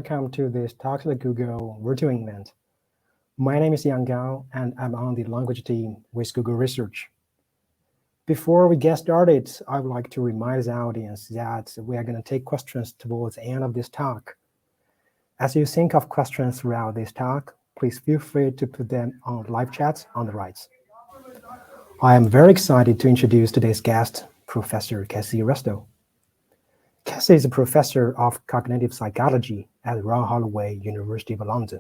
welcome to this Talks at Google virtual event. My name is Yang Gao, and I'm on the language team with Google Research. Before we get started, I would like to remind the audience that we are going to take questions towards the end of this talk. As you think of questions throughout this talk, please feel free to put them on live chat on the right. I am very excited to introduce today's guest, Professor Cassie Rastle. Cassie is a professor of cognitive psychology at Royal Holloway, University of London,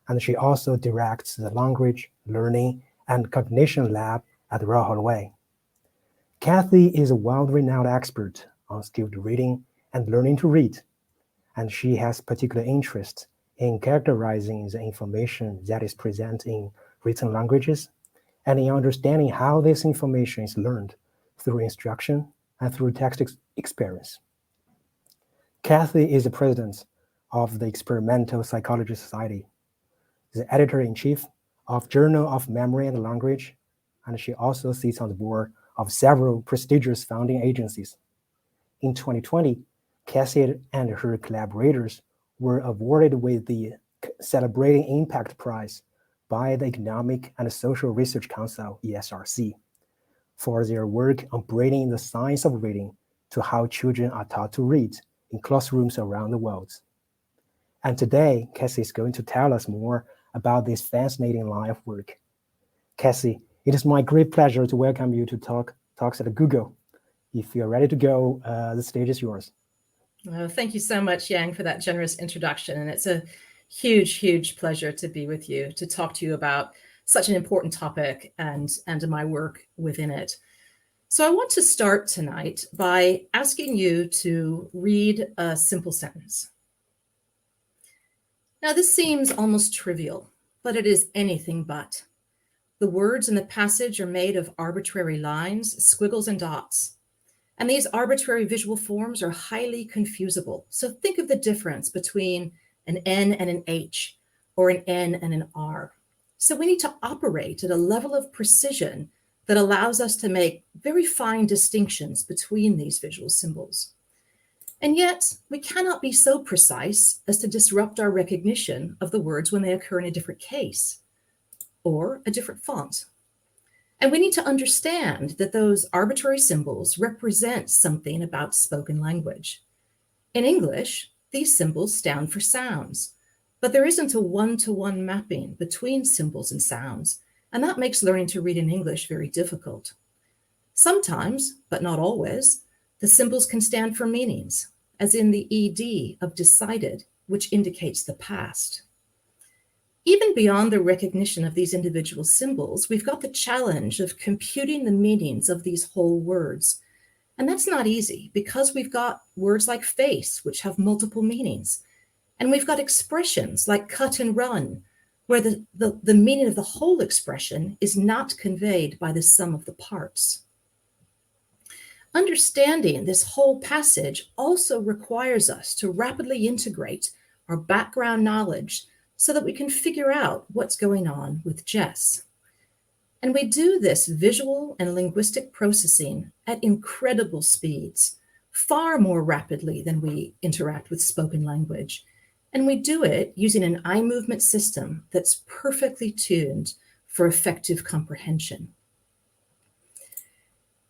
and she also directs the Language, Learning, and Cognition Lab at Royal Holloway. Kathy is a world-renowned expert on skilled reading and learning to read, and she has particular interest in characterizing the information that is present in written languages and in understanding how this information is learned through instruction and through text experience. Kathy is the president of the Experimental Psychology Society, the editor-in-chief of Journal of Memory and Language, and she also sits on the board of several prestigious founding agencies. In 2020, Cassie and her collaborators were awarded with the Celebrating Impact Prize by the Economic and Social Research Council, ESRC, for their work on bringing the science of reading to how children are taught to read in classrooms around the world. And today, Cassie is going to tell us more about this fascinating line of work. Cassie, it is my great pleasure to welcome you to Talks at Google. If you're ready to go, the stage is yours. Thank you so much, Yang, for that generous introduction. And it's a huge, huge pleasure to be with you, to talk to you about such an important topic and my work within it. So I want to start tonight by asking you to read a simple sentence. Now, this seems almost trivial, but it is anything but. The words in the passage are made of arbitrary lines, squiggles, and dots. And these arbitrary visual forms are highly confusable. So think of the difference between an N and an H, or an N and an R. So we need to operate at a level of precision that allows us to make very fine distinctions between these visual symbols. And yet, we cannot be so precise as to disrupt our recognition of the words when they occur in a different case or a different font. And we need to understand that those arbitrary symbols represent something about spoken language. In English, these symbols stand for sounds, but there isn't a one-to-one mapping between symbols and sounds, and that makes learning to read in English very difficult. Sometimes, but not always, the symbols can stand for meanings, as in the ED of decided, which indicates the past. Even beyond the recognition of these individual symbols, we've got the challenge of computing the meanings of these whole words. And that's not easy because we've got words like face, which have multiple meanings. And we've got expressions like cut and run, where the meaning of the whole expression is not conveyed by the sum of the parts. Understanding this whole passage also requires us to rapidly integrate our background knowledge so that we can figure out what's going on with Jess. And we do this visual and linguistic processing at incredible speeds, far more rapidly than we interact with spoken language. And we do it using an eye movement system that's perfectly tuned for effective comprehension.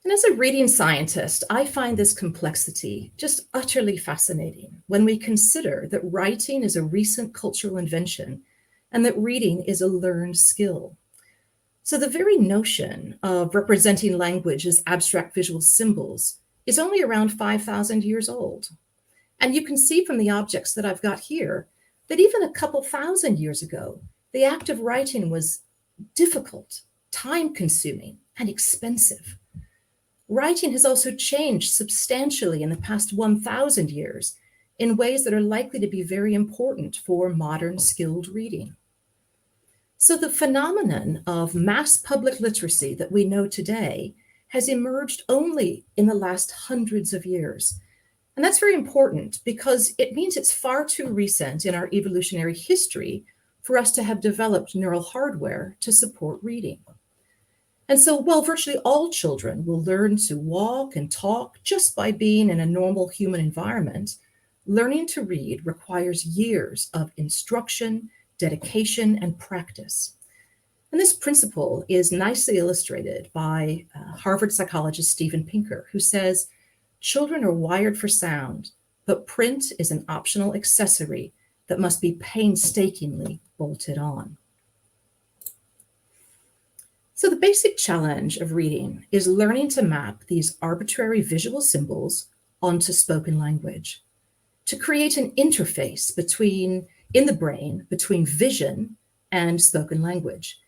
And as a reading scientist, I find this complexity just utterly fascinating when we consider that writing is a recent cultural invention and that reading is a learned skill. So the very notion of representing language as abstract visual symbols is only around 5,000 years old. And you can see from the objects that I've got here that even a couple thousand years ago, the act of writing was difficult, time-consuming, and expensive. Writing has also changed substantially in the past 1,000 years in ways that are likely to be very important for modern skilled reading. So the phenomenon of mass public literacy that we know today has emerged only in the last hundreds of years. And that's very important because it means it's far too recent in our evolutionary history for us to have developed neural hardware to support reading. And so while virtually all children will learn to walk and talk just by being in a normal human environment, learning to read requires years of instruction, dedication, and practice. And this principle is nicely illustrated by Harvard psychologist Steven Pinker, who says, children are wired for sound, but print is an optional accessory that must be painstakingly bolted on. So the basic challenge of reading is learning to map these arbitrary visual symbols onto spoken language, to create an interface in the brain between vision and spoken language,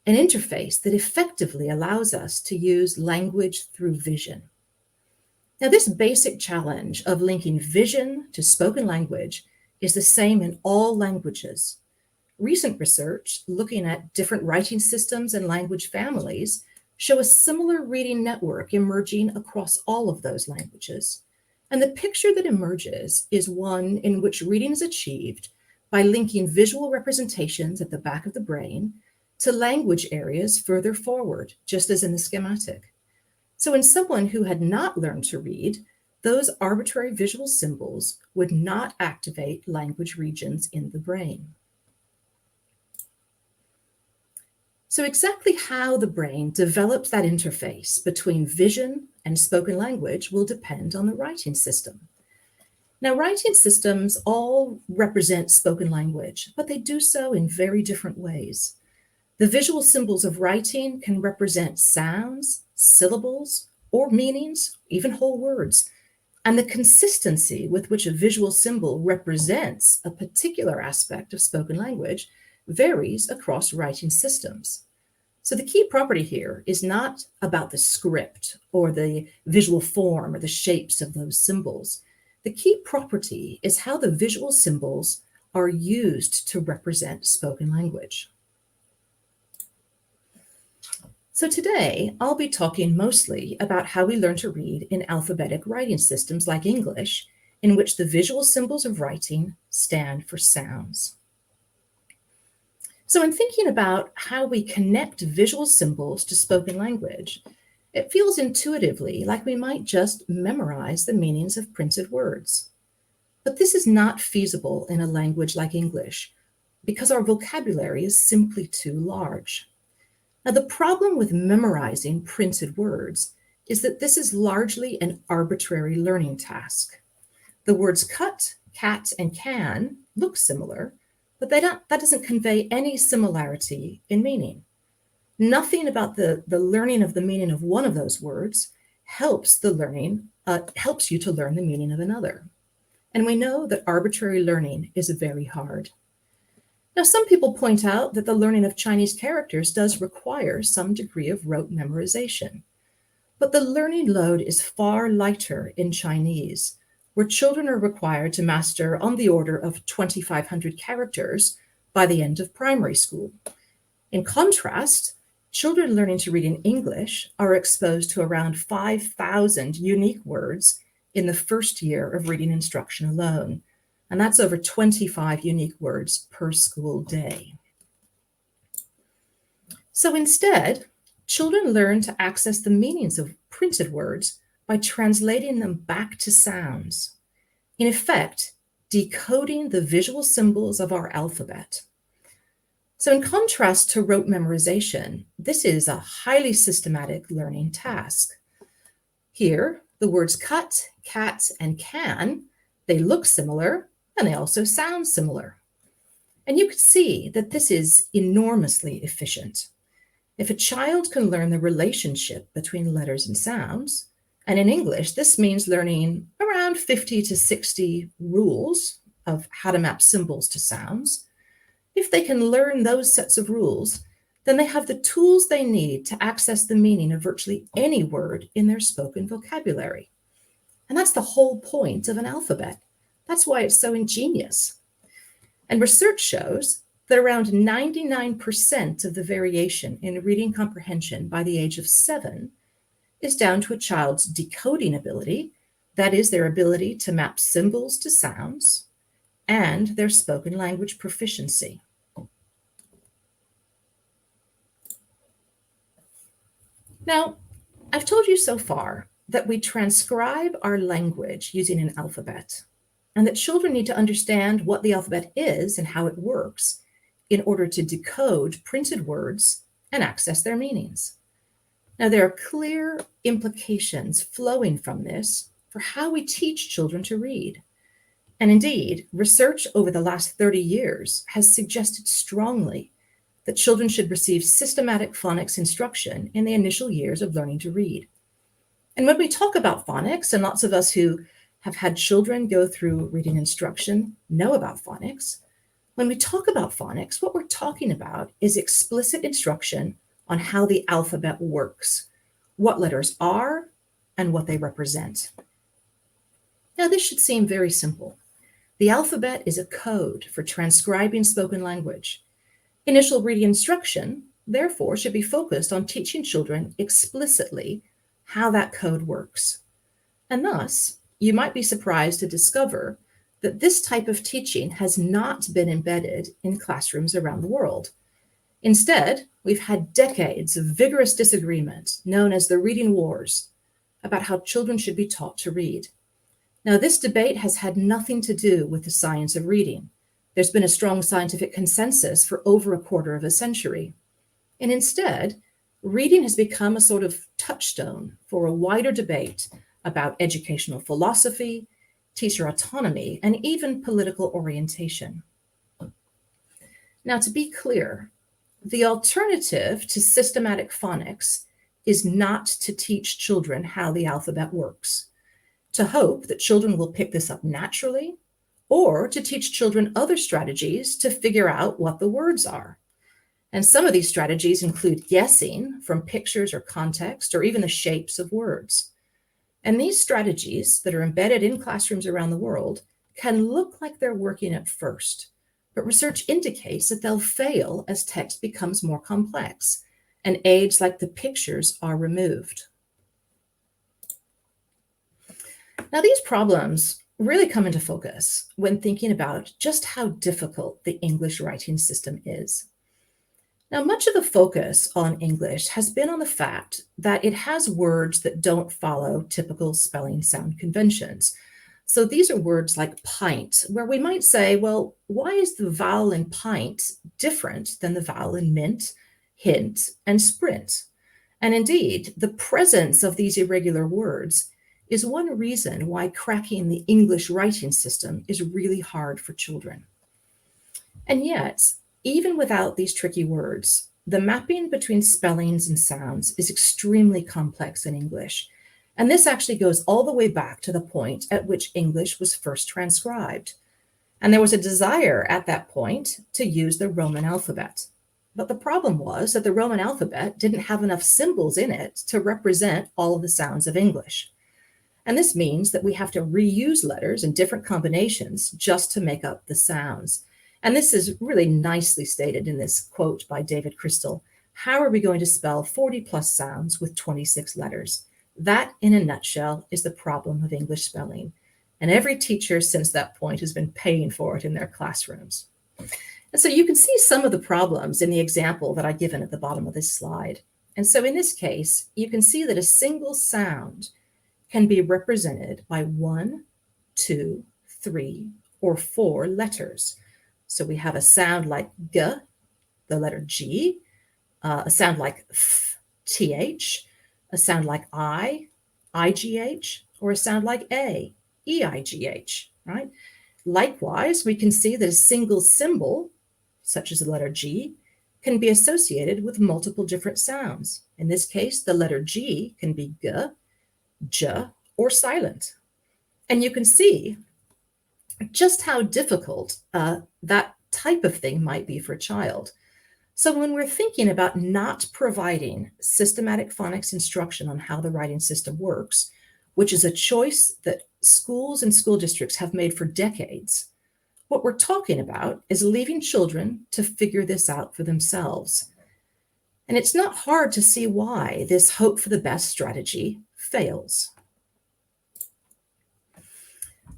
an interface that effectively allows us to use language through vision. Now, this basic challenge of linking vision to spoken language is the same in all languages. Recent research looking at different writing systems and language families show a similar reading network emerging across all of those languages. And the picture that emerges is one in which reading is achieved by linking visual representations at the back of the brain to language areas further forward, just as in the schematic. So in someone who had not learned to read, those arbitrary visual symbols would not activate language regions in the brain. So exactly how the brain develops that interface between vision and spoken language will depend on the writing system. Now, writing systems all represent spoken language, but they do so in very different ways. The visual symbols of writing can represent sounds, syllables, or meanings, even whole words. And the consistency with which a visual symbol represents a particular aspect of spoken language varies across writing systems. So the key property here is not about the script or the visual form or the shapes of those symbols. The key property is how the visual symbols are used to represent spoken language. So today, I'll be talking mostly about how we learn to read in alphabetic writing systems like English, in which the visual symbols of writing stand for sounds. So in thinking about how we connect visual symbols to spoken language, it feels intuitively like we might just memorize the meanings of printed words. But this is not feasible in a language like English because our vocabulary is simply too large. Now, the problem with memorizing printed words is that this is largely an arbitrary learning task. The words cut, cat, and can look similar, but that doesn't convey any similarity in meaning. Nothing about the learning of the meaning of one of those words helps you to learn the meaning of another. And we know that arbitrary learning is very hard. Now, some people point out that the learning of Chinese characters does require some degree of rote memorization. But the learning load is far lighter in Chinese, where children are required to master on the order of 2,500 characters by the end of primary school. In contrast, children learning to read in English are exposed to around 5,000 unique words in the first year of reading instruction alone. And that's over 25 unique words per school day. So instead, children learn to access the meanings of printed words by translating them back to sounds. In effect, decoding the visual symbols of our alphabet. So in contrast to rote memorization, this is a highly systematic learning task. Here, the words cut, cat, and can, they look similar, and they also sound similar. And you can see that this is enormously efficient. If a child can learn the relationship between letters and sounds, and in English, this means learning around 50 to 60 rules of how to map symbols to sounds. If they can learn those sets of rules, then they have the tools they need to access the meaning of virtually any word in their spoken vocabulary. And that's the whole point of an alphabet. That's why it's so ingenious. And research shows that around 99% of the variation in reading comprehension by the age of 7 is down to a child's decoding ability, that is, their ability to map symbols to sounds, and their spoken language proficiency. Now, I've told you so far that we transcribe our language using an alphabet. and that children need to understand what the alphabet is and how it works in order to decode printed words and access their meanings. Now, there are clear implications flowing from this for how we teach children to read. And indeed, research over the last 30 years has suggested strongly that children should receive systematic phonics instruction in the initial years of learning to read. And when we talk about phonics, and lots of us who have had children go through reading instruction know about phonics, when we talk about phonics, what we're talking about is explicit instruction on how the alphabet works, what letters are, and what they represent. Now, this should seem very simple. The alphabet is a code for transcribing spoken language. Initial reading instruction, therefore, should be focused on teaching children explicitly how that code works. And thus, you might be surprised to discover that this type of teaching has not been embedded in classrooms around the world. Instead, we've had decades of vigorous disagreement, known as the reading wars, about how children should be taught to read. Now, this debate has had nothing to do with the science of reading. There's been a strong scientific consensus for over a quarter of a century. And instead, reading has become a sort of touchstone for a wider debate about educational philosophy, teacher autonomy, and even political orientation. Now, to be clear, the alternative to systematic phonics is not to teach children how the alphabet works, to hope that children will pick this up naturally, or to teach children other strategies to figure out what the words are. And some of these strategies include guessing from pictures or context, or even the shapes of words. And these strategies that are embedded in classrooms around the world can look like they're working at first, but research indicates that they'll fail as text becomes more complex and aids like the pictures are removed. Now, these problems really come into focus when thinking about just how difficult the English writing system is. Now, much of the focus on English has been on the fact that it has words that don't follow typical spelling sound conventions. So these are words like pint, where we might say, well, why is the vowel in pint different than the vowel in mint, hint, and sprint? And indeed, the presence of these irregular words is one reason why cracking the English writing system is really hard for children. And yet, even without these tricky words, the mapping between spellings and sounds is extremely complex in English. And this actually goes all the way back to the point at which English was first transcribed. And there was a desire at that point to use the Roman alphabet. But the problem was that the Roman alphabet didn't have enough symbols in it to represent all of the sounds of English. And this means that we have to reuse letters in different combinations just to make up the sounds. And this is really nicely stated in this quote by David Crystal. How are we going to spell 40 plus sounds with 26 letters? That, in a nutshell, is the problem of English spelling. And every teacher since that point has been paying for it in their classrooms. And so you can see some of the problems in the example that I've given at the bottom of this slide. And so in this case, you can see that a single sound can be represented by 1, 2, 3, or 4 letters. So we have a sound like G, the letter G, a sound like TH, a sound like IGH, or a sound like EIGH, right? Likewise, we can see that a single symbol, such as the letter G, can be associated with multiple different sounds. In this case, the letter G can be G, J, or silent. And you can see just how difficult that type of thing might be for a child. So when we're thinking about not providing systematic phonics instruction on how the writing system works, which is a choice that schools and school districts have made for decades, what we're talking about is leaving children to figure this out for themselves. And it's not hard to see why this hope for the best strategy fails.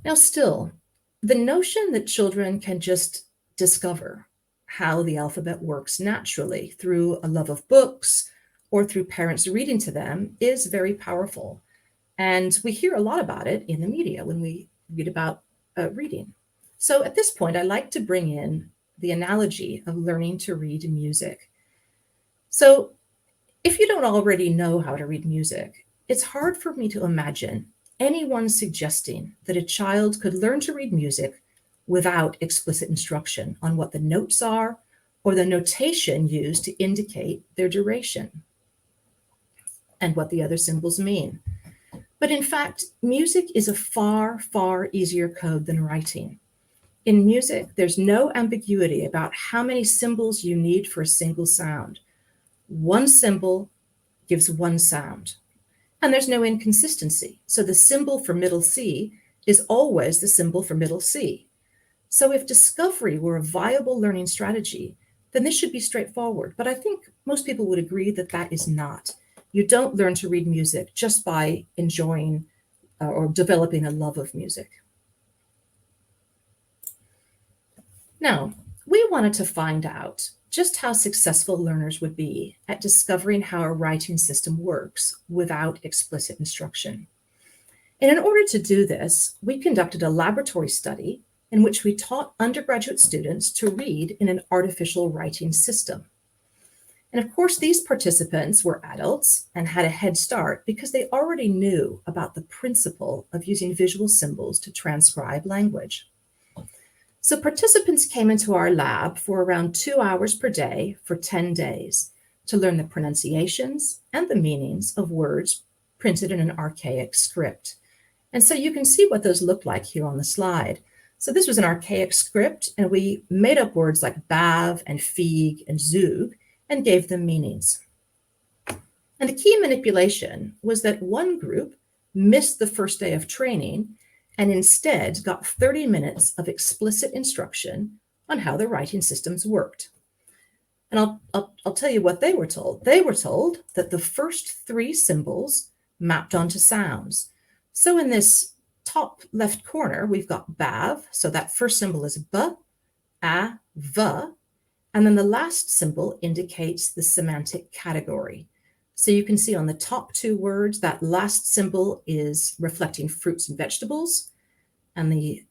Now, still, the notion that children can just discover how the alphabet works naturally through a love of books or through parents reading to them is very powerful. And we hear a lot about it in the media when we read about reading. So at this point, I like to bring in the analogy of learning to read music. So if you don't already know how to read music, it's hard for me to imagine anyone suggesting that a child could learn to read music without explicit instruction on what the notes are or the notation used to indicate their duration and what the other symbols mean. But in fact, music is a far, far easier code than writing. In music, there's no ambiguity about how many symbols you need for a single sound. One symbol gives one sound, and there's no inconsistency. So the symbol for middle C is always the symbol for middle C. So if discovery were a viable learning strategy, then this should be straightforward. But I think most people would agree that that is not. You don't learn to read music just by enjoying or developing a love of music. Now, we wanted to find out just how successful learners would be at discovering how a writing system works without explicit instruction. And in order to do this, we conducted a laboratory study in which we taught undergraduate students to read in an artificial writing system. And of course, these participants were adults and had a head start because they already knew about the principle of using visual symbols to transcribe language. So participants came into our lab for around 2 hours per day for 10 days to learn the pronunciations and the meanings of words printed in an archaic script. And so you can see what those look like here on the slide. So this was an archaic script, and we made up words like bav and feig and zug and gave them meanings. And the key manipulation was that one group missed the first day of training and instead got 30 minutes of explicit instruction on how the writing systems worked. And I'll tell you what they were told. They were told that the first 3 symbols mapped onto sounds. So in this top left corner, we've got bav. So that first symbol is b, a, v, and then the last symbol indicates the semantic category. So you can see on the top 2 words, that last symbol is reflecting fruits and vegetables. And the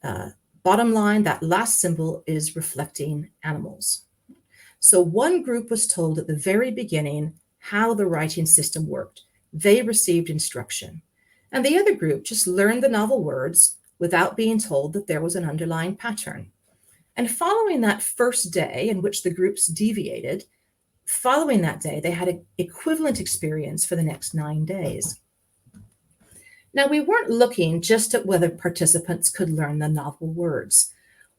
bottom line, that last symbol is reflecting animals. So one group was told at the very beginning how the writing system worked. They received instruction. And the other group just learned the novel words without being told that there was an underlying pattern. And following that first day in which the groups deviated, following that day, they had an equivalent experience for the next 9 days. Now, we weren't looking just at whether participants could learn the novel words.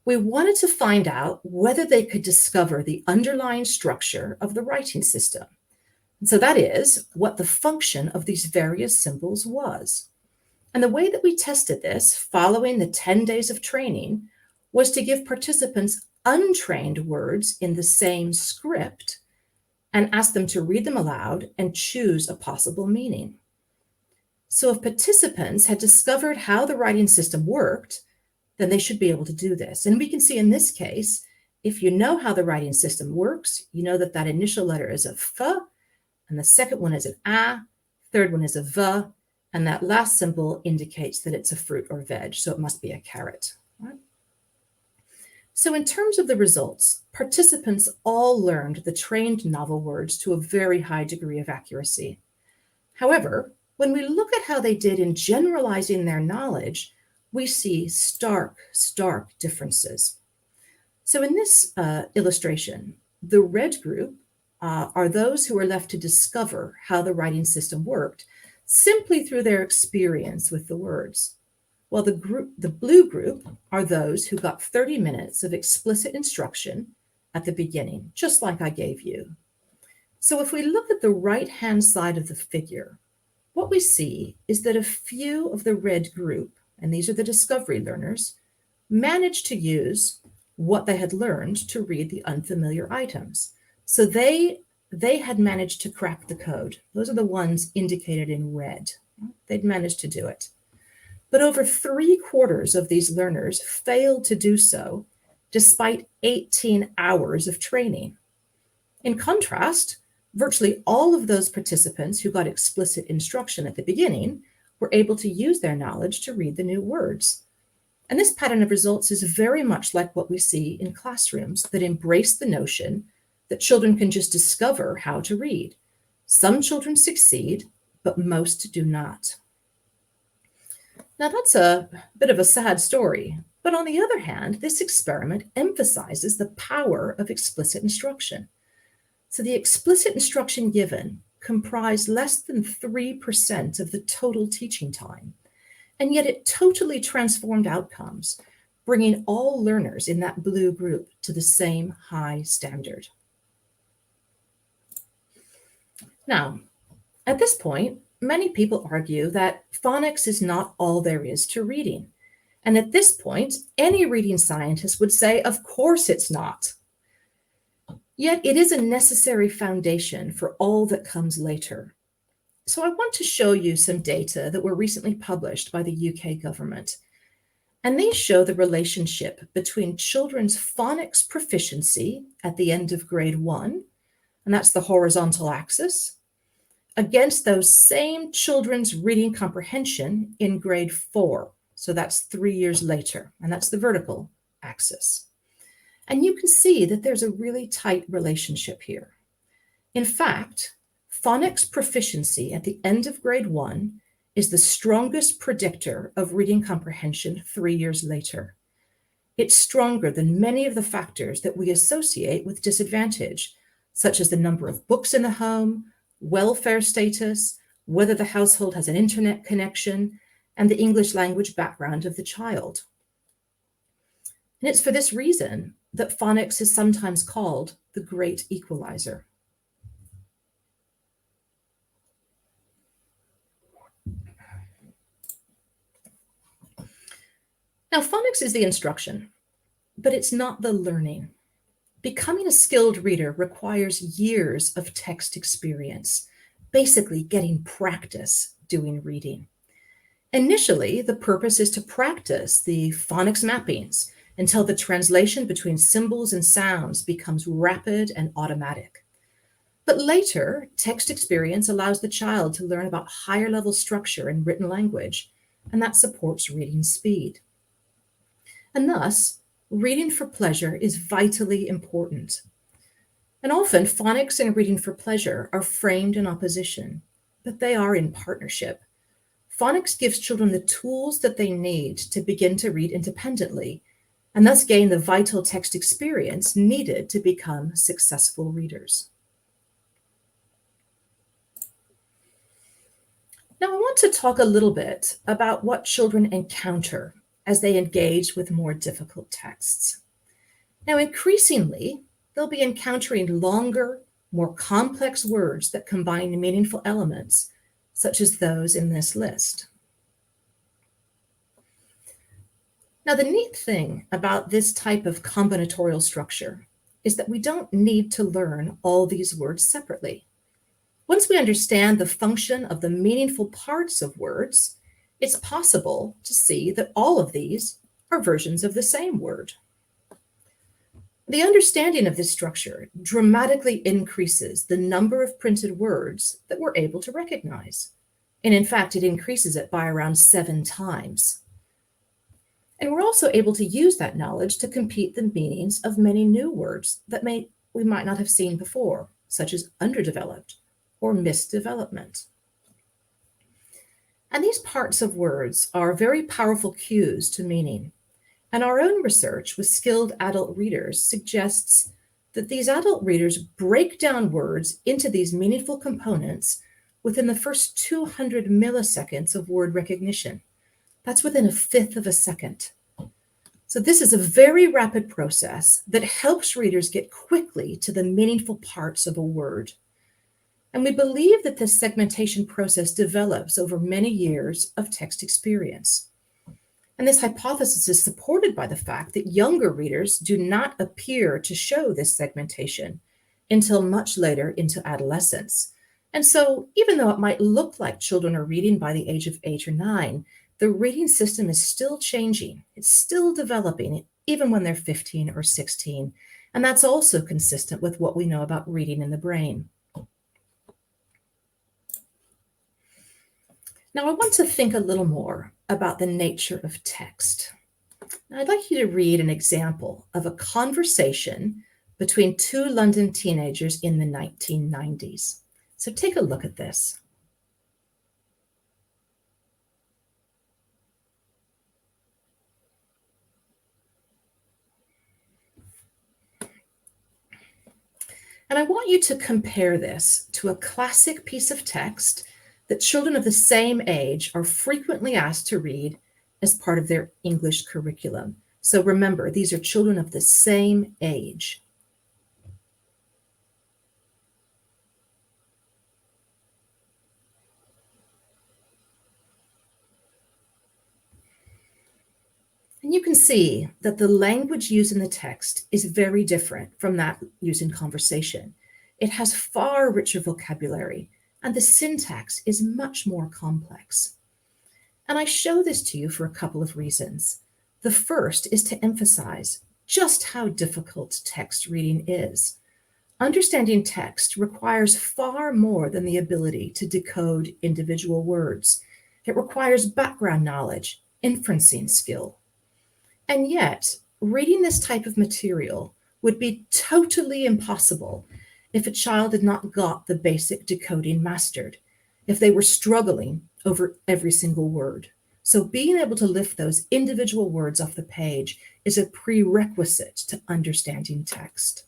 We wanted to find out whether they could discover the underlying structure of the writing system. And so that is what the function of these various symbols was. And the way that we tested this following the 10 days of training was to give participants untrained words in the same script and ask them to read them aloud and choose a possible meaning. So if participants had discovered how the writing system worked, then they should be able to do this. And we can see in this case, if you know how the writing system works, you know that that initial letter is a f, and the second one is an a, third one is a v, and that last symbol indicates that it's a fruit or veg, so it must be a carrot. Right? So in terms of the results, participants all learned the trained novel words to a very high degree of accuracy. However, when we look at how they did in generalizing their knowledge, we see stark differences. So in this illustration, the red group are those who are left to discover how the writing system worked simply through their experience with the words. While the blue group are those who got 30 minutes of explicit instruction at the beginning, just like I gave you. So if we look at the right-hand side of the figure, what we see is that a few of the red group, and these are the discovery learners, managed to use what they had learned to read the unfamiliar items. So they had managed to crack the code. Those are the ones indicated in red. They'd managed to do it. But over 3/4 of these learners failed to do so, despite 18 hours of training. In contrast, virtually all of those participants who got explicit instruction at the beginning were able to use their knowledge to read the new words. And this pattern of results is very much like what we see in classrooms that embrace the notion that children can just discover how to read. Some children succeed, but most do not. Now, that's a bit of a sad story, but on the other hand, this experiment emphasizes the power of explicit instruction. So the explicit instruction given comprised less than 3% of the total teaching time, and yet it totally transformed outcomes, bringing all learners in that blue group to the same high standard. Now, at this point, many people argue that phonics is not all there is to reading. And at this point, any reading scientist would say, of course it's not. Yet it is a necessary foundation for all that comes later. So I want to show you some data that were recently published by the UK government. And these show the relationship between children's phonics proficiency at the end of grade 1, and that's the horizontal axis, against those same children's reading comprehension in grade 4. So that's 3 years later, and that's the vertical axis. And you can see that there's a really tight relationship here. In fact, phonics proficiency at the end of grade 1 is the strongest predictor of reading comprehension 3 years later. It's stronger than many of the factors that we associate with disadvantage, such as the number of books in the home, welfare status, whether the household has an internet connection, and the English language background of the child. And it's for this reason that phonics is sometimes called the great equalizer. Now, phonics is the instruction, but it's not the learning. Becoming a skilled reader requires years of text experience, basically getting practice doing reading. Initially, the purpose is to practice the phonics mappings until the translation between symbols and sounds becomes rapid and automatic. But later, text experience allows the child to learn about higher level structure in written language, and that supports reading speed. And thus, reading for pleasure is vitally important. And often, phonics and reading for pleasure are framed in opposition, but they are in partnership. Phonics gives children the tools that they need to begin to read independently, and thus gain the vital text experience needed to become successful readers. Now, I want to talk a little bit about what children encounter as they engage with more difficult texts. Now, increasingly, they'll be encountering longer, more complex words that combine meaningful elements, such as those in this list. Now, the neat thing about this type of combinatorial structure is that we don't need to learn all these words separately. Once we understand the function of the meaningful parts of words, it's possible to see that all of these are versions of the same word. The understanding of this structure dramatically increases the number of printed words that we're able to recognize. And in fact, it increases it by around 7 times. And we're also able to use that knowledge to compete the meanings of many new words that we might not have seen before, such as underdeveloped or misdevelopment. And these parts of words are very powerful cues to meaning. And our own research with skilled adult readers suggests that these adult readers break down words into these meaningful components within the first 200 milliseconds of word recognition. That's within 1/5 of a second. So this is a very rapid process that helps readers get quickly to the meaningful parts of a word. And we believe that this segmentation process develops over many years of text experience. And this hypothesis is supported by the fact that younger readers do not appear to show this segmentation until much later into adolescence. And so even though it might look like children are reading by the age of 8 or 9, the reading system is still changing. It's still developing, even when they're 15 or 16. And that's also consistent with what we know about reading in the brain. Now, I want to think a little more about the nature of text. I'd like you to read an example of a conversation between two London teenagers in the 1990s. So take a look at this. And I want you to compare this to a classic piece of text that children of the same age are frequently asked to read as part of their English curriculum. So remember, these are children of the same age. And you can see that the language used in the text is very different from that used in conversation. It has far richer vocabulary, and the syntax is much more complex. And I show this to you for a couple of reasons. The first is to emphasize just how difficult text reading is. Understanding text requires far more than the ability to decode individual words. It requires background knowledge, inferencing skill. And yet, reading this type of material would be totally impossible if a child had not got the basic decoding mastered, if they were struggling over every single word. So being able to lift those individual words off the page is a prerequisite to understanding text.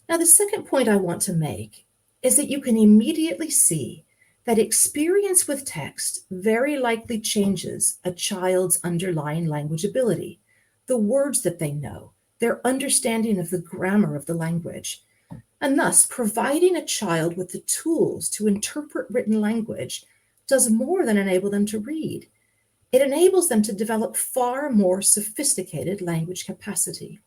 Now, the second point I want to make is that you can immediately see that experience with text very likely changes a child's underlying language ability, the words that they know, their understanding of the grammar of the language. And thus, providing a child with the tools to interpret written language does more than enable them to read. It enables them to develop far more sophisticated language capacity.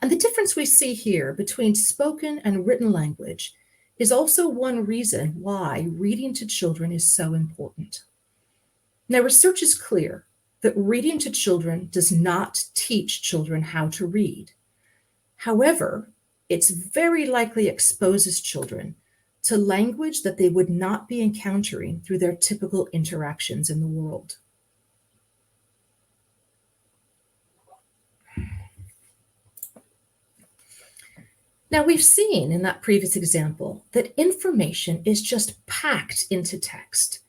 And the difference we see here between spoken and written language is also one reason why reading to children is so important. Now, research is clear that reading to children does not teach children how to read. However, it very likely exposes children to language that they would not be encountering through their typical interactions in the world. Now, we've seen in that previous example that information is just packed into text,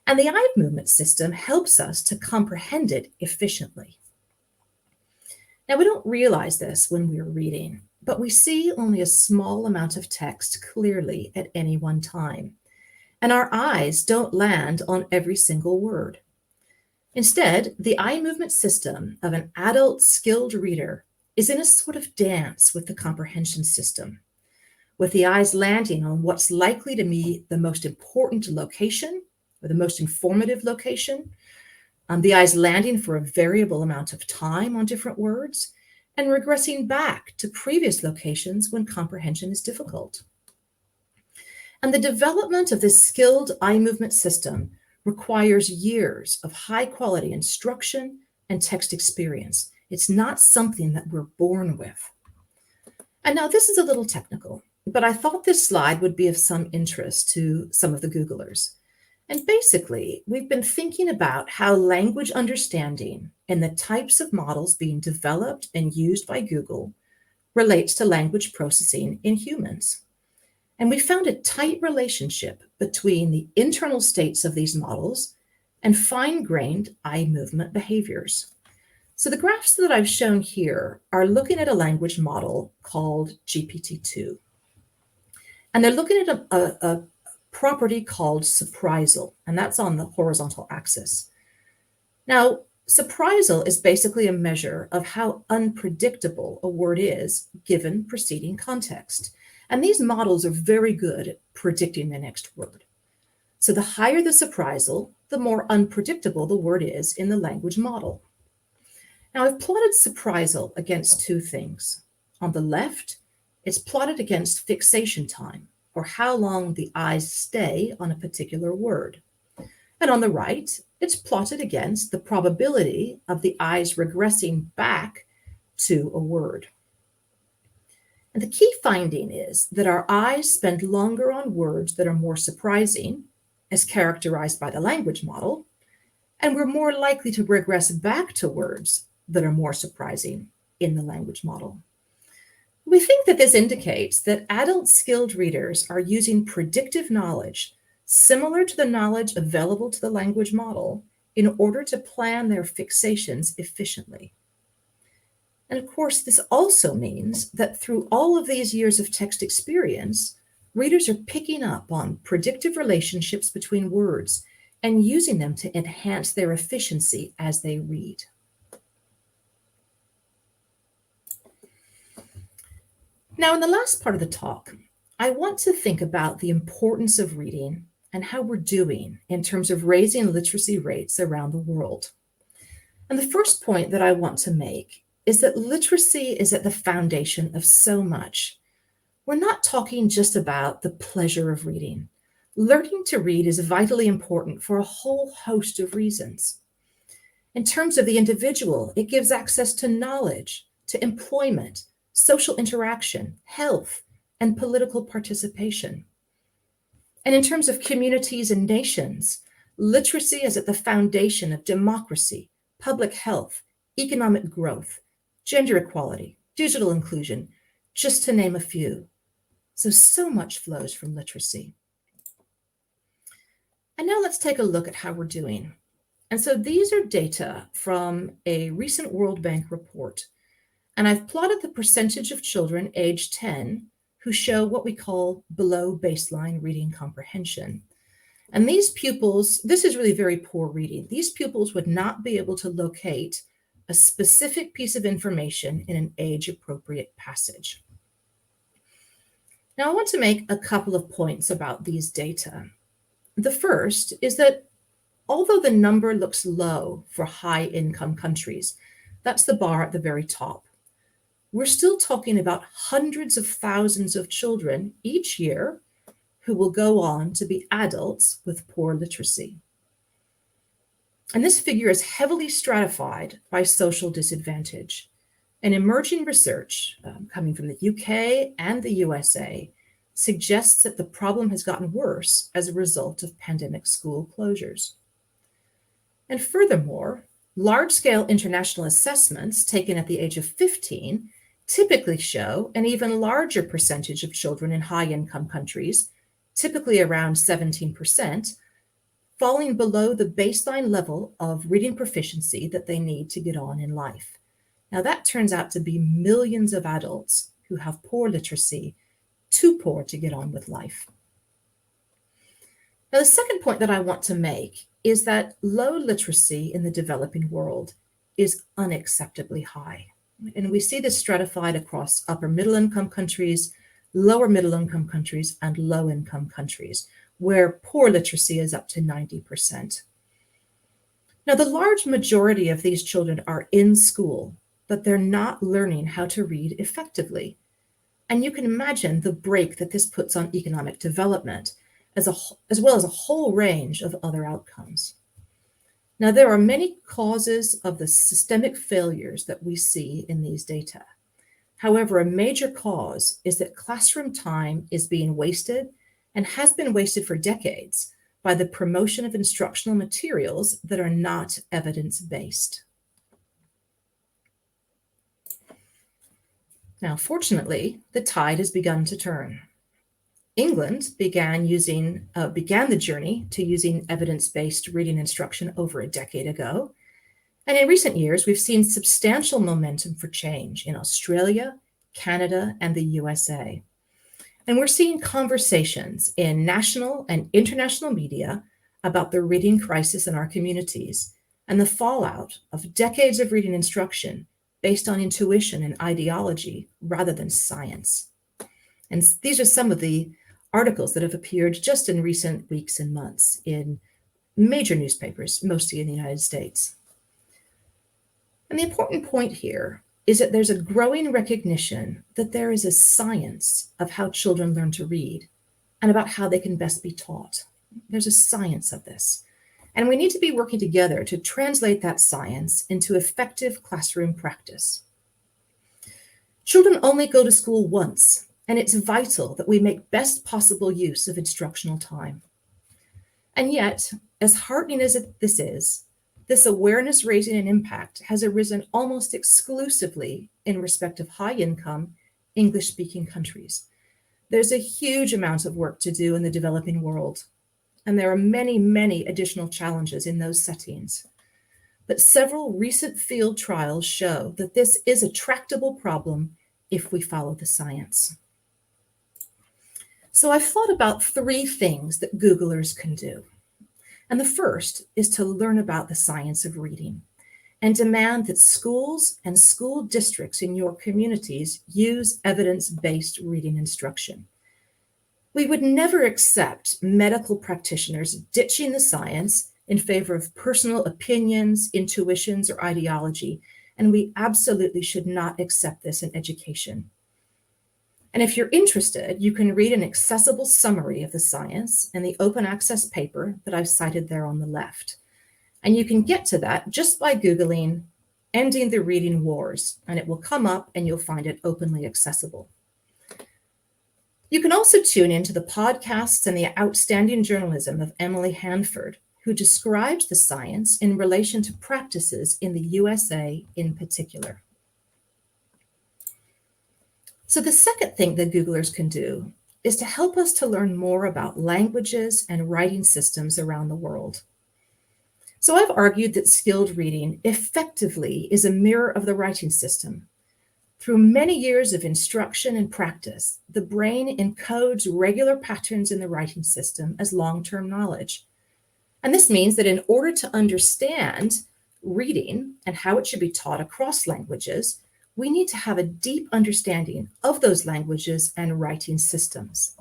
and the eye movement system helps us to comprehend it efficiently. Now, we don't realize this when we're reading, but we see only a small amount of text clearly at any one time, and our eyes don't land on every single word. Instead, the eye movement system of an adult skilled reader is in a sort of dance with the comprehension system, with the eyes landing on what's likely to be the most important location or the most informative location, the eyes landing for a variable amount of time on different words, and regressing back to previous locations when comprehension is difficult. And the development of this skilled eye movement system requires years of high quality instruction and text experience. It's not something that we're born with. And now this is a little technical, but I thought this slide would be of some interest to some of the Googlers. And basically, we've been thinking about how language understanding and the types of models being developed and used by Google relates to language processing in humans. And we found a tight relationship between the internal states of these models and fine-grained eye movement behaviors. So the graphs that I've shown here are looking at a language model called GPT-2. And they're looking at a property called surprisal, and that's on the horizontal axis. Now, surprisal is basically a measure of how unpredictable a word is given preceding context. And these models are very good at predicting the next word. So the higher the surprisal, the more unpredictable the word is in the language model. Now, I've plotted surprisal against two things. On the left, it's plotted against fixation time, or how long the eyes stay on a particular word. And on the right, it's plotted against the probability of the eyes regressing back to a word. And the key finding is that our eyes spend longer on words that are more surprising, as characterized by the language model, And we're more likely to regress back to words that are more surprising in the language model. We think that this indicates that adult skilled readers are using predictive knowledge similar to the knowledge available to the language model in order to plan their fixations efficiently. And of course, this also means that through all of these years of text experience, readers are picking up on predictive relationships between words and using them to enhance their efficiency as they read. Now, in the last part of the talk, I want to think about the importance of reading and how we're doing in terms of raising literacy rates around the world. And the first point that I want to make is that literacy is at the foundation of so much. We're not talking just about the pleasure of reading. Learning to read is vitally important for a whole host of reasons. In terms of the individual, it gives access to knowledge, to employment, social interaction, health, and political participation. And in terms of communities and nations, literacy is at the foundation of democracy, public health, economic growth, gender equality, digital inclusion, just to name a few. So much flows from literacy. And now let's take a look at how we're doing. And so these are data from a recent World Bank report. And I've plotted the percentage of children aged 10 who show what we call below baseline reading comprehension. And these pupils, this is really very poor reading. These pupils would not be able to locate a specific piece of information in an age-appropriate passage. Now, I want to make a couple of points about these data. The first is that although the number looks low for high-income countries, that's the bar at the very top, we're still talking about hundreds of thousands of children each year who will go on to be adults with poor literacy. And this figure is heavily stratified by social disadvantage. And emerging research coming from the UK and the USA suggests that the problem has gotten worse as a result of pandemic school closures. And furthermore, large-scale international assessments taken at the age of 15 typically show an even larger percentage of children in high-income countries, typically around 17%, falling below the baseline level of reading proficiency that they need to get on in life. Now, that turns out to be millions of adults who have poor literacy, too poor to get on with life. Now, the second point that I want to make is that low literacy in the developing world is unacceptably high. And we see this stratified across upper middle income countries, lower middle income countries, and low income countries, where poor literacy is up to 90%. Now, the large majority of these children are in school, but they're not learning how to read effectively. And you can imagine the brake that this puts on economic development, as well as a whole range of other outcomes. Now, there are many causes of the systemic failures that we see in these data. However, a major cause is that classroom time is being wasted and has been wasted for decades by the promotion of instructional materials that are not evidence-based. Now, fortunately, the tide has begun to turn. England began the journey to using evidence-based reading instruction over a decade ago. And in recent years, we've seen substantial momentum for change in Australia, Canada, and the USA. And we're seeing conversations in national and international media about the reading crisis in our communities and the fallout of decades of reading instruction based on intuition and ideology rather than science. And these are some of the articles that have appeared just in recent weeks and months in major newspapers, mostly in the United States. And the important point here is that there's a growing recognition that there is a science of how children learn to read and about how they can best be taught. There's a science of this. And we need to be working together to translate that science into effective classroom practice. Children only go to school once, and it's vital that we make best possible use of instructional time. And yet, as heartening as this is, This awareness raising and impact has arisen almost exclusively in respect of high-income, English-speaking countries. There's a huge amount of work to do in the developing world, and there are many, many additional challenges in those settings. But several recent field trials show that this is a tractable problem if we follow the science. So I've thought about 3 things that Googlers can do. And the first is to learn about the science of reading and demand that schools and school districts in your communities use evidence-based reading instruction. We would never accept medical practitioners ditching the science in favor of personal opinions, intuitions, or ideology, and we absolutely should not accept this in education. And if you're interested, you can read an accessible summary of the science in the open access paper that I've cited there on the left. And you can get to that just by Googling "Ending the Reading Wars," and it will come up and you'll find it openly accessible. You can also tune into the podcasts and the outstanding journalism of Emily Hanford, who describes the science in relation to practices in the USA in particular. So the second thing that Googlers can do is to help us to learn more about languages and writing systems around the world. So I've argued that skilled reading effectively is a mirror of the writing system. Through many years of instruction and practice, the brain encodes regular patterns in the writing system as long-term knowledge. And this means that in order to understand reading and how it should be taught across languages, we need to have a deep understanding of those languages and writing systems.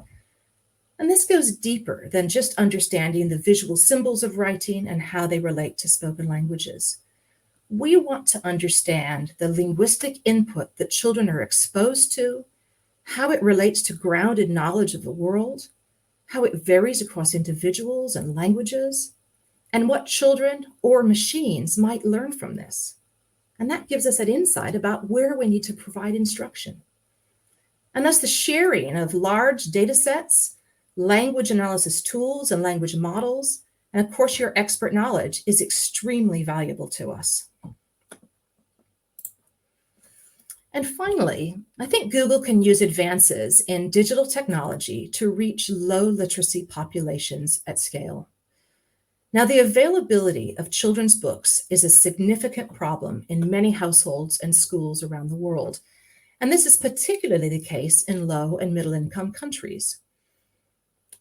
And this goes deeper than just understanding the visual symbols of writing and how they relate to spoken languages. We want to understand the linguistic input that children are exposed to, how it relates to grounded knowledge of the world, how it varies across individuals and languages, and what children or machines might learn from this. And that gives us an insight about where we need to provide instruction. And thus the sharing of large data sets, language analysis tools and language models, and of course your expert knowledge is extremely valuable to us. And finally, I think Google can use advances in digital technology to reach low literacy populations at scale. Now, the availability of children's books is a significant problem in many households and schools around the world. And this is particularly the case in low and middle income countries.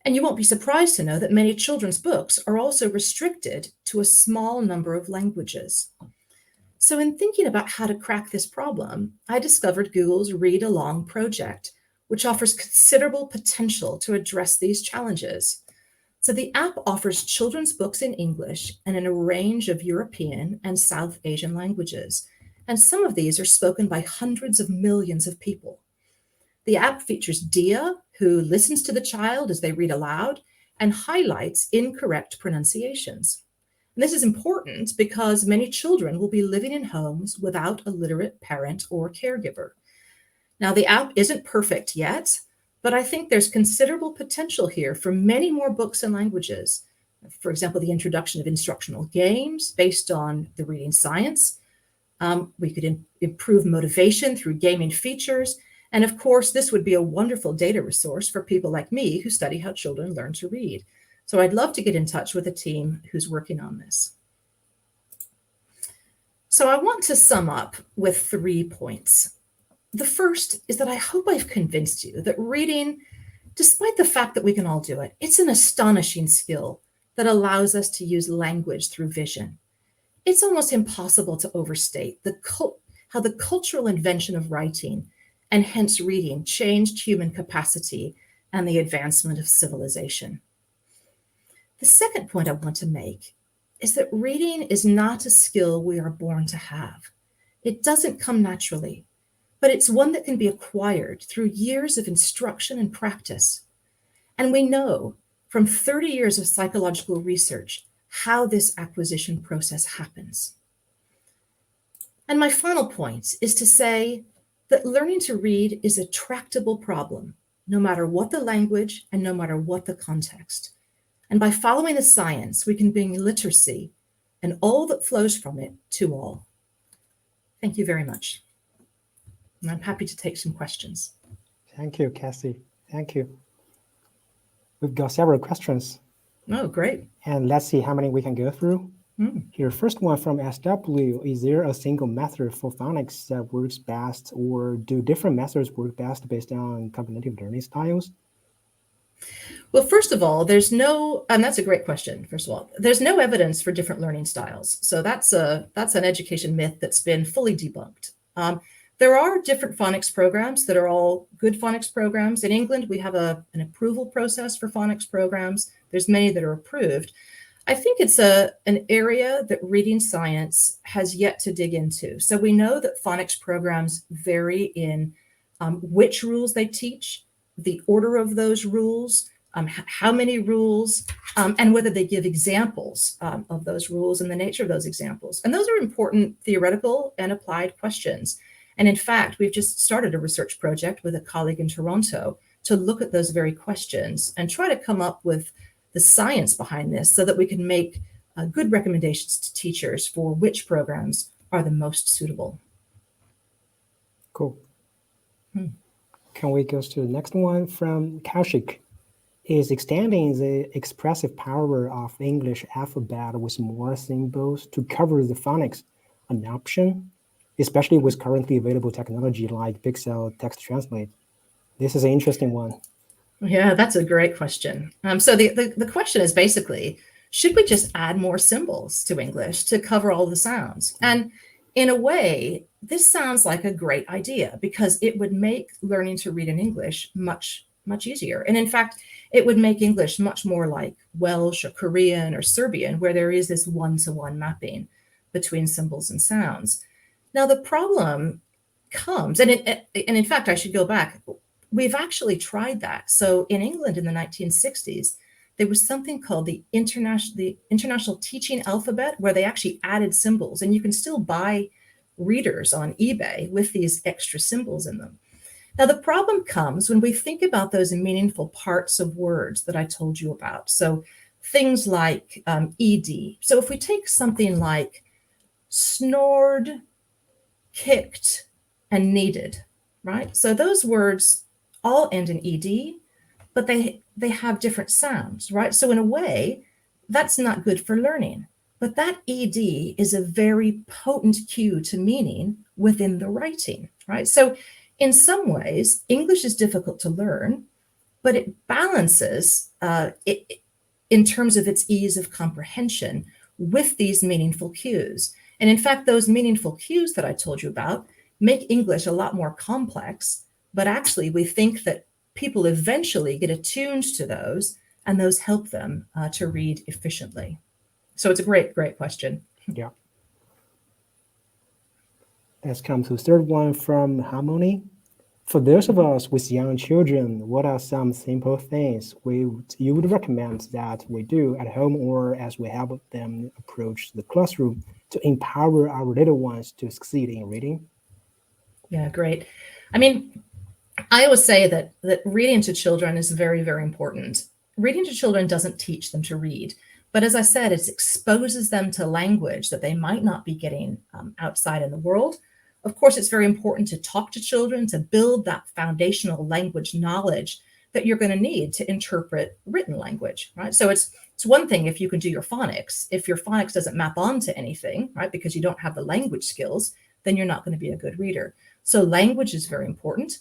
And you won't be surprised to know that many children's books are also restricted to a small number of languages. So in thinking about how to crack this problem, I discovered Google's Read Along project, which offers considerable potential to address these challenges. So the app offers children's books in English and in a range of European and South Asian languages. And some of these are spoken by hundreds of millions of people. The app features Dia, who listens to the child as they read aloud and highlights incorrect pronunciations. And this is important because many children will be living in homes without a literate parent or caregiver. Now, the app isn't perfect yet, but I think there's considerable potential here for many more books and languages. For example, the introduction of instructional games based on the reading science. We could improve motivation through gaming features. And of course, this would be a wonderful data resource for people like me who study how children learn to read. So I'd love to get in touch with a team who's working on this. So I want to sum up with 3 points. The first is that I hope I've convinced you that reading, despite the fact that we can all do it, it's an astonishing skill that allows us to use language through vision. It's almost impossible to overstate how the cultural invention of writing and hence reading changed human capacity and the advancement of civilization. The second point I want to make is that reading is not a skill we are born to have. It doesn't come naturally, but it's one that can be acquired through years of instruction and practice. And we know from 30 years of psychological research how this acquisition process happens. And my final point is to say that learning to read is a tractable problem, no matter what the language and no matter what the context. And by following the science, we can bring literacy and all that flows from it to all. Thank you very much. And I'm happy to take some questions. Thank you, Cassie. Thank you. We've got several questions. Oh, great. And let's see how many we can go through. Here, first one from SW. Is there a single method for phonics that works best, or do different methods work best based on cognitive learning styles? Well, first of all, there's no, and that's a great question, first of all, there's no evidence for different learning styles. So that's an education myth that's been fully debunked. There are different phonics programs that are all good phonics programs. In England, we have an approval process for phonics programs. There's many that are approved. I think it's an area that reading science has yet to dig into. So we know that phonics programs vary in which rules they teach, the order of those rules, how many rules, and whether they give examples of those rules and the nature of those examples. And those are important theoretical and applied questions. And in fact, we've just started a research project with a colleague in Toronto to look at those very questions and try to come up with the science behind this so that we can make good recommendations to teachers for which programs are the most suitable. Cool. Can we go to the next one from Kaushik? Is extending the expressive power of English alphabet with more symbols to cover the phonics an option, especially with currently available technology like Pixel Text Translate? This is an interesting one. Yeah, that's a great question. So the question is basically, should we just add more symbols to English to cover all the sounds? And in a way, this sounds like a great idea because it would make learning to read in English much, much easier. And in fact, it would make English much more like Welsh or Korean or Serbian, where there is this one-to-one mapping between symbols and sounds. Now, the problem comes, and in fact, I should go back. We've actually tried that. So in England in the 1960s, there was something called the International Teaching Alphabet, where they actually added symbols, and you can still buy readers on eBay with these extra symbols in them. Now, the problem comes when we think about those meaningful parts of words that I told you about. So things like ED. So if we take something like snored, kicked, and needed, right? So those words all end in ED, but they have different sounds, right? So in a way, that's not good for learning. But that ED is a very potent cue to meaning within the writing, right? So in some ways, English is difficult to learn, but it balances in terms of its ease of comprehension with these meaningful cues. And in fact, those meaningful cues that I told you about make English a lot more complex, but actually we think that people eventually get attuned to those, and those help them to read efficiently. So it's a great, great question. Yeah. Let's come to the third one from Harmony. For those of us with young children, what are some simple things you would recommend that we do at home or as we help them approach the classroom to empower our little ones to succeed in reading? Yeah, great. I mean, I always say that reading to children is very, very important. Reading to children doesn't teach them to read, but as I said, it exposes them to language that they might not be getting outside in the world. Of course, it's very important to talk to children, to build that foundational language knowledge that you're going to need to interpret written language, right? So it's one thing if you can do your phonics. If your phonics doesn't map onto anything, right, because you don't have the language skills, then you're not going to be a good reader. So language is very important.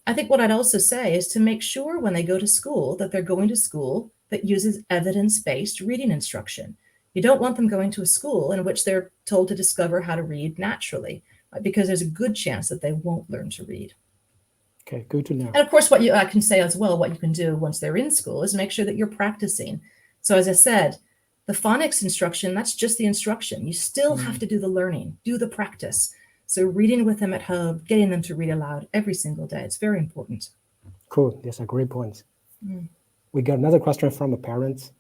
I think what I'd also say is to make sure when they go to school that they're going to school that uses evidence-based reading instruction. You don't want them going to a school in which they're told to discover how to read naturally, right? Because there's a good chance that they won't learn to read. Okay, good to know. And of course, what I can say as well, what you can do once they're in school is make sure that you're practicing. So as I said, the phonics instruction, that's just the instruction. You still have to do the learning, do the practice. So reading with them at home, getting them to read aloud every single day, it's very important. Cool, that's a great point. We got another question from a parent,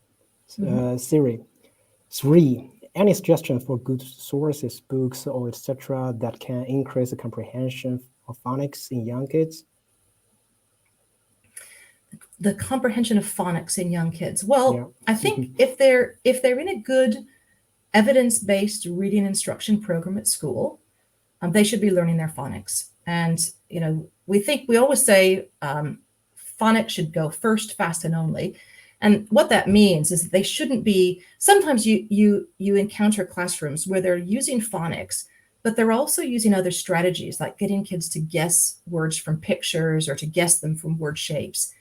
Siri. 3, any suggestion for good sources, books, or etc. that can increase the comprehension of phonics in young kids? The comprehension of phonics in young kids. Well, yeah. I think if they're in a good evidence-based reading instruction program at school, they should be learning their phonics. And, we always say phonics should go first, fast, and only. And what that means is that they shouldn't be, sometimes you encounter classrooms where they're using phonics, but they're also using other strategies like getting kids to guess words from pictures or to guess them from word shapes.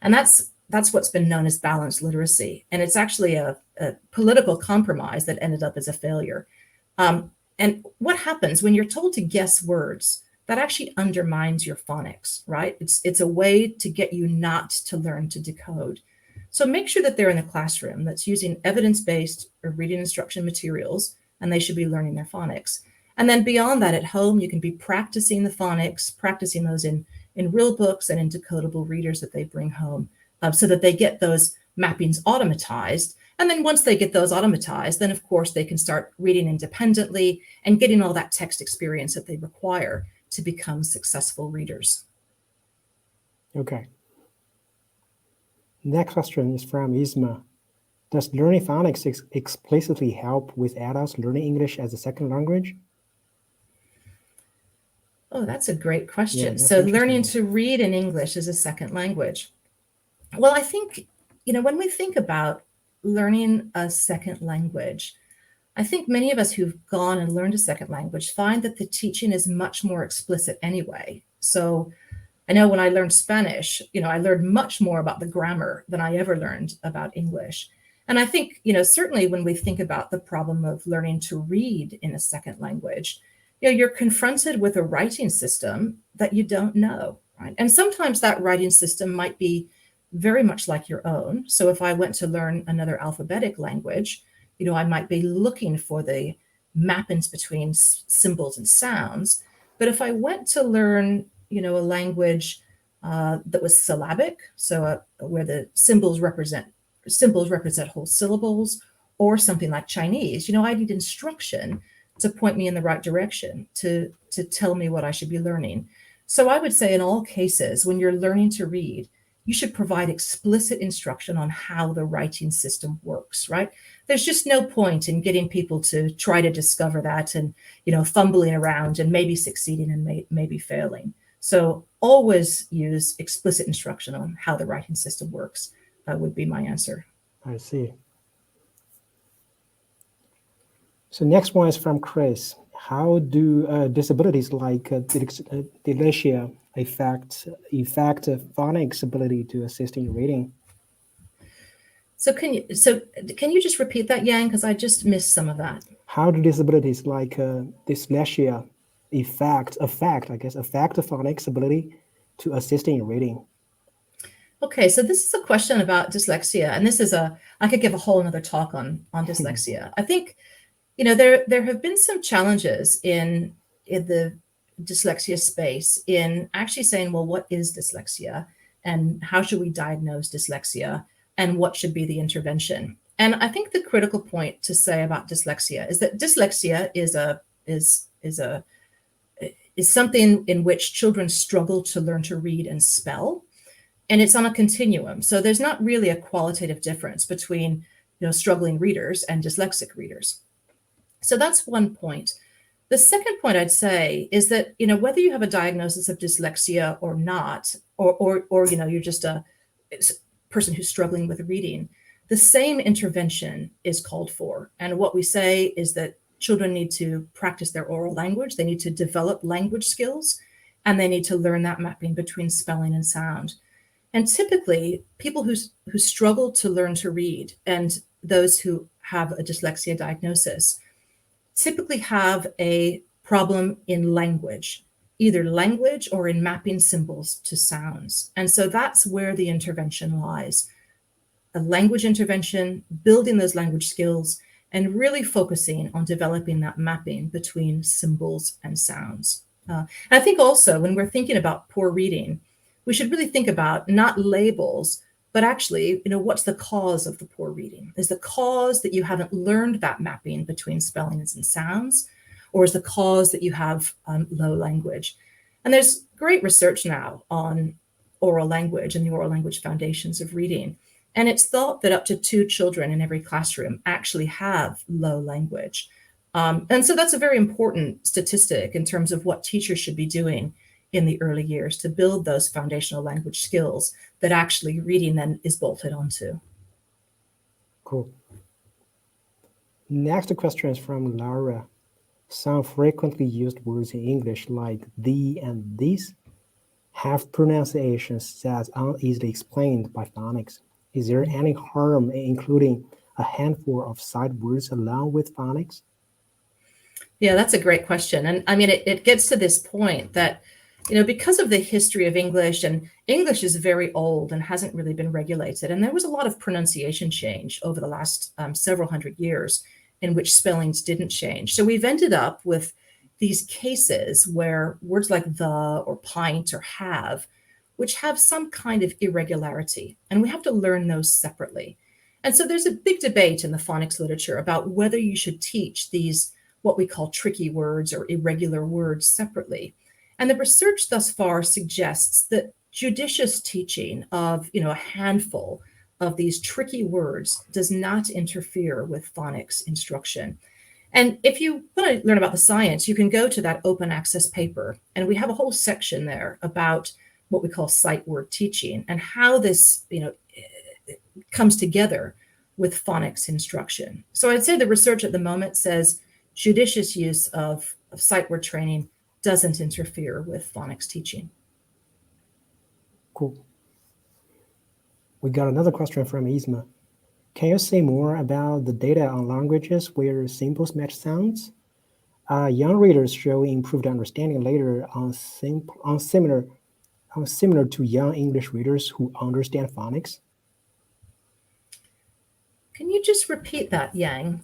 And that's what's been known as balanced literacy. And it's actually a political compromise that ended up as a failure. And what happens when you're told to guess words, that actually undermines your phonics, right? It's a way to get you not to learn to decode. So make sure that they're in a classroom that's using evidence-based or reading instruction materials, and they should be learning their phonics. And then beyond that, at home, you can be practicing the phonics, practicing those in real books and in decodable readers that they bring home, so that they get those mappings automatized. And then once they get those automatized, then of course they can start reading independently and getting all that text experience that they require to become successful readers. Okay. Next question is from Isma. Does learning phonics explicitly help with adults learning English as a second language? Oh, that's a great question. Yeah, so learning to read in English as a second language. Well, I think, when we think about learning a second language, I think many of us who've gone and learned a second language find that the teaching is much more explicit anyway. So I know when I learned Spanish, I learned much more about the grammar than I ever learned about English. And I think, certainly when we think about the problem of learning to read in a second language, you're confronted with a writing system that you don't know, right? And sometimes that writing system might be very much like your own. So if I went to learn another alphabetic language, I might be looking for the mappings between symbols and sounds. But if I went to learn, a language that was syllabic, so where the symbols represent whole syllables, or something like Chinese, I need instruction to point me in the right direction, to tell me what I should be learning. So I would say in all cases, when you're learning to read, you should provide explicit instruction on how the writing system works, right? There's just no point in getting people to try to discover that and, fumbling around and maybe succeeding and maybe failing. So always use explicit instruction on how the writing system works, would be my answer. I see. So next one is from Chris. How do disabilities like dyslexia affect phonics ability to assist in reading? So can you just repeat that, Yang? Because I just missed some of that. How do disabilities like dyslexia affect the phonics ability to assist in reading? Okay, so this is a question about dyslexia, and I could give a whole another talk on dyslexia. I think, there have been some challenges in the dyslexia space in actually saying, well, what is dyslexia and how should we diagnose dyslexia and what should be the intervention? And I think the critical point to say about dyslexia is that dyslexia is something in which children struggle to learn to read and spell. And it's on a continuum. So there's not really a qualitative difference between, struggling readers and dyslexic readers. So that's one point. The second point I'd say is that, whether you have a diagnosis of dyslexia or not, or you're just a person who's struggling with reading, the same intervention is called for. And what we say is that children need to practice their oral language. They need to develop language skills, and they need to learn that mapping between spelling and sound. And typically, people who struggle to learn to read and those who have a dyslexia diagnosis typically have a problem in language, either language or in mapping symbols to sounds. And so that's where the intervention lies. A language intervention, building those language skills, and really focusing on developing that mapping between symbols and sounds. And I think also when we're thinking about poor reading, we should really think about not labels, but actually, what's the cause of the poor reading? Is the cause that you haven't learned that mapping between spellings and sounds, or is the cause that you have low language? And there's great research now on oral language and the oral language foundations of reading. And it's thought that up to 2 children in every classroom actually have low language. And so that's a very important statistic in terms of what teachers should be doing in the early years to build those foundational language skills that actually reading then is bolted onto. Cool. Next question is from Laura. Some frequently used words in English like the and this have pronunciations that are uneasily explained by phonics. Is there any harm in including a handful of sight words along with phonics? Yeah, that's a great question. And I mean, it gets to this point that, because of the history of English, and English is very old and hasn't really been regulated. And there was a lot of pronunciation change over the last several hundred years in which spellings didn't change. So we've ended up with these cases where words like the or pint or have, which have some kind of irregularity, and we have to learn those separately. And so there's a big debate in the phonics literature about whether you should teach these what we call tricky words or irregular words separately. And the research thus far suggests that judicious teaching of, a handful of these tricky words does not interfere with phonics instruction. And if you want to learn about the science, you can go to that open access paper, and we have a whole section there about what we call sight word teaching and how this, comes together with phonics instruction. So I'd say the research at the moment says judicious use of sight word training doesn't interfere with phonics teaching. Cool. We got another question from Isma. Can you say more about the data on languages where symbols match sounds? Young readers show improved understanding later on similar to young English readers who understand phonics. Can you just repeat that, Yang?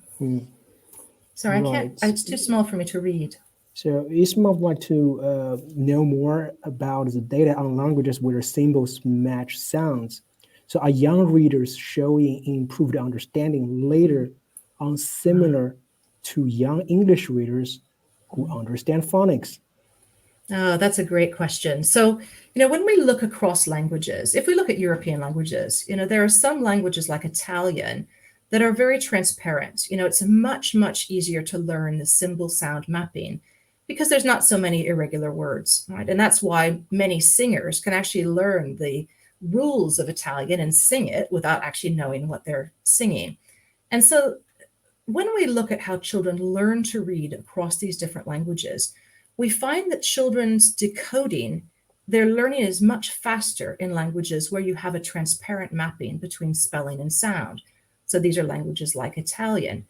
Sorry, right. I can't. It's too small for me to read. So Isma would like to know more about the data on languages where symbols match sounds. So are young readers showing improved understanding later on similar to young English readers who understand phonics? Oh, that's a great question. So, when we look across languages, if we look at European languages, there are some languages like Italian that are very transparent. It's much, much easier to learn the symbol sound mapping because there's not so many irregular words, right? And that's why many singers can actually learn the rules of Italian and sing it without actually knowing what they're singing. And so when we look at how children learn to read across these different languages, we find that children's decoding, their learning is much faster in languages where you have a transparent mapping between spelling and sound. So these are languages like Italian.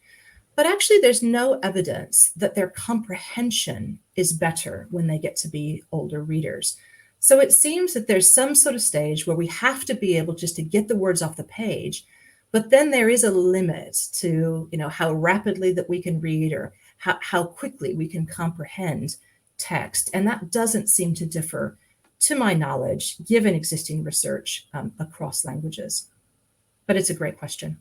But actually, there's no evidence that their comprehension is better when they get to be older readers. So it seems that there's some sort of stage where we have to be able just to get the words off the page, but then there is a limit to, how rapidly that we can read or how quickly we can comprehend text. And that doesn't seem to differ, to my knowledge, given existing research across languages. But it's a great question.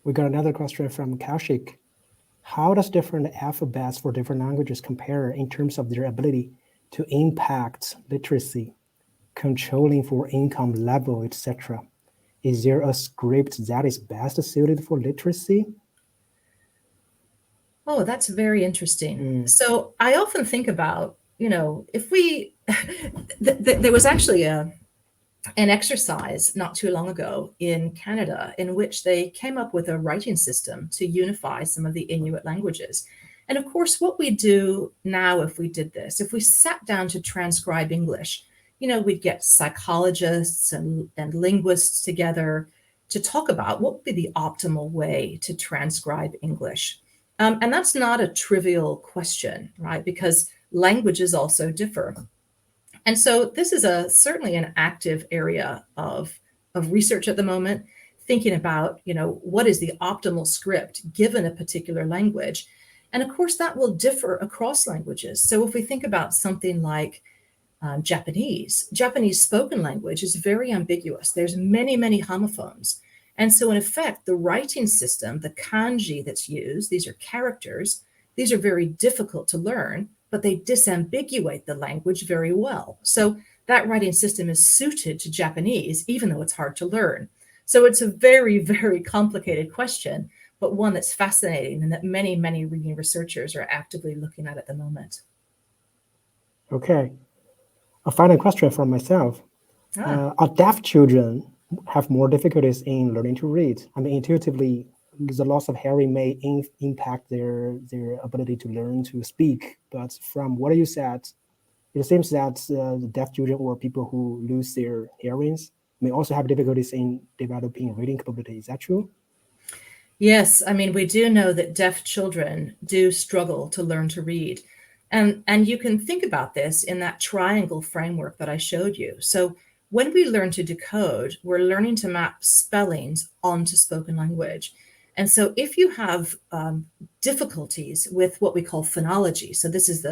We got another question from Kaushik. How does different alphabets for different languages compare in terms of their ability to impact literacy, controlling for income level, etc.? Is there a script that is best suited for literacy? Oh, that's very interesting. So I often think about, if we, there was actually an exercise not too long ago in Canada in which they came up with a writing system to unify some of the Inuit languages. And of course, what we do now, if we did this, if we sat down to transcribe English, we'd get psychologists and linguists together to talk about what would be the optimal way to transcribe English. And that's not a trivial question, right? Because languages also differ. And so this is certainly an active area of research at the moment, thinking about, what is the optimal script given a particular language. And of course, that will differ across languages. So if we think about something like Japanese spoken language is very ambiguous. There's many, many homophones. And so in effect, the writing system, the kanji that's used, these are characters, these are very difficult to learn, but they disambiguate the language very well. So that writing system is suited to Japanese, even though it's hard to learn. So it's a very, very complicated question, but one that's fascinating and that many, many reading researchers are actively looking at the moment. Okay. A final question from myself. Are deaf children have more difficulties in learning to read? I mean, intuitively, the loss of hearing may impact their ability to learn to speak. But from what you said, it seems that the deaf children or people who lose their hearings may also have difficulties in developing reading capability. Is that true? Yes, I mean, we do know that deaf children do struggle to learn to read. And you can think about this in that triangle framework that I showed you. So when we learn to decode, we're learning to map spellings onto spoken language. And so if you have difficulties with what we call phonology, so this is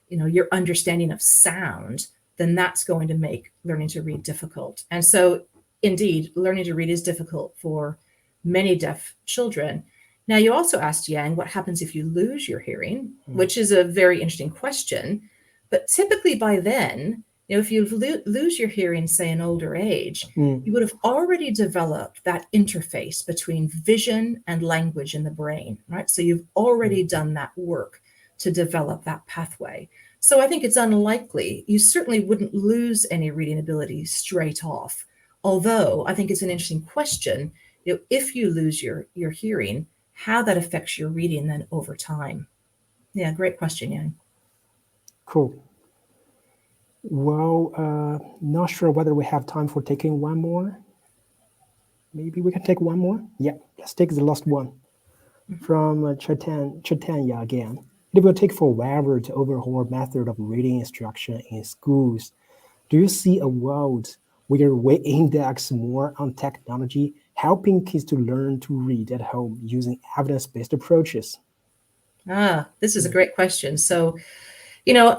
your understanding of sound, then that's going to make learning to read difficult. And so indeed, learning to read is difficult for many deaf children. Now, you also asked, Yang, what happens if you lose your hearing, which is a very interesting question. But typically by then, if you lose your hearing, say, in older age, you would have already developed that interface between vision and language in the brain, right? So you've already done that work to develop that pathway. So I think it's unlikely. You certainly wouldn't lose any reading ability straight off. Although I think it's an interesting question, if you lose your hearing, how that affects your reading then over time. Yeah, great question, Yang. Cool. Well, not sure whether we have time for taking one more. Maybe we can take one more. Yeah, let's take the last one from Chaitanya again. It will take forever to overhaul method of reading instruction in schools. Do you see a world where we index more on technology, helping kids to learn to read at home using evidence-based approaches? This is a great question. So,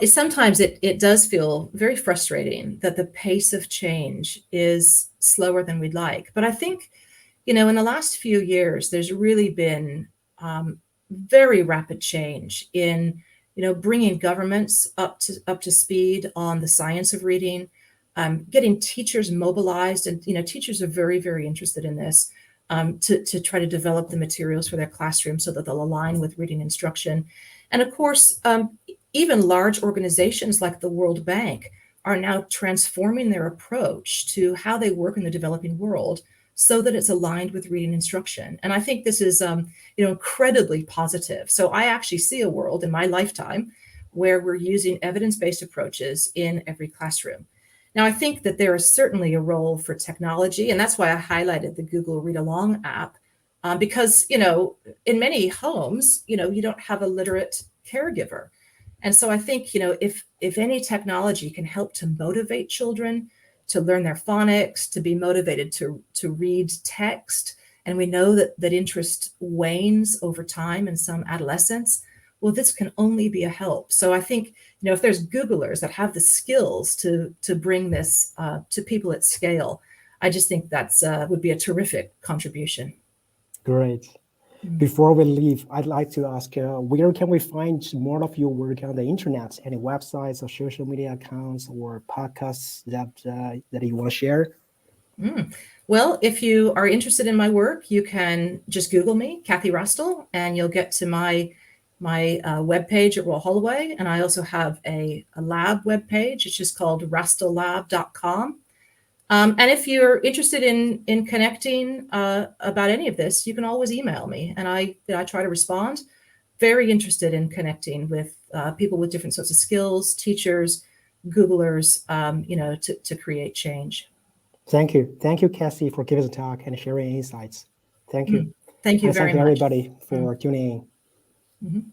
sometimes it does feel very frustrating that the pace of change is slower than we'd like. But I think, in the last few years, there's really been very rapid change in, bringing governments up to speed on the science of reading, getting teachers mobilized. And, teachers are very, very interested in this to try to develop the materials for their classroom so that they'll align with reading instruction. And of course, even large organizations like the World Bank are now transforming their approach to how they work in the developing world so that it's aligned with reading instruction. And I think this is incredibly positive. So I actually see a world in my lifetime where we're using evidence-based approaches in every classroom. Now, I think that there is certainly a role for technology, and that's why I highlighted the Google Read Along app, because, in many homes, you don't have a literate caregiver. And so I think, if any technology can help to motivate children to learn their phonics, to be motivated to read text, and we know that interest wanes over time in some adolescents, well, this can only be a help. So I think, if there's Googlers that have the skills to bring this to people at scale, I just think that's would be a terrific contribution. Great. Before we leave, I'd like to ask, where can we find more of your work on the internet? Any websites or social media accounts or podcasts that you want to share? Well, if you are interested in my work, you can just Google me, Kathy Rastle, and you'll get to my webpage at Royal Holloway. And I also have a lab webpage. It's just called rastlelab.com. And if you're interested in connecting about any of this, you can always email me, and I try to respond. Very interested in connecting with people with different sorts of skills, teachers, Googlers, to create change. Thank you, Cassie, for giving us a talk and sharing insights. Thank you. Thank you very much. Thank everybody for tuning in.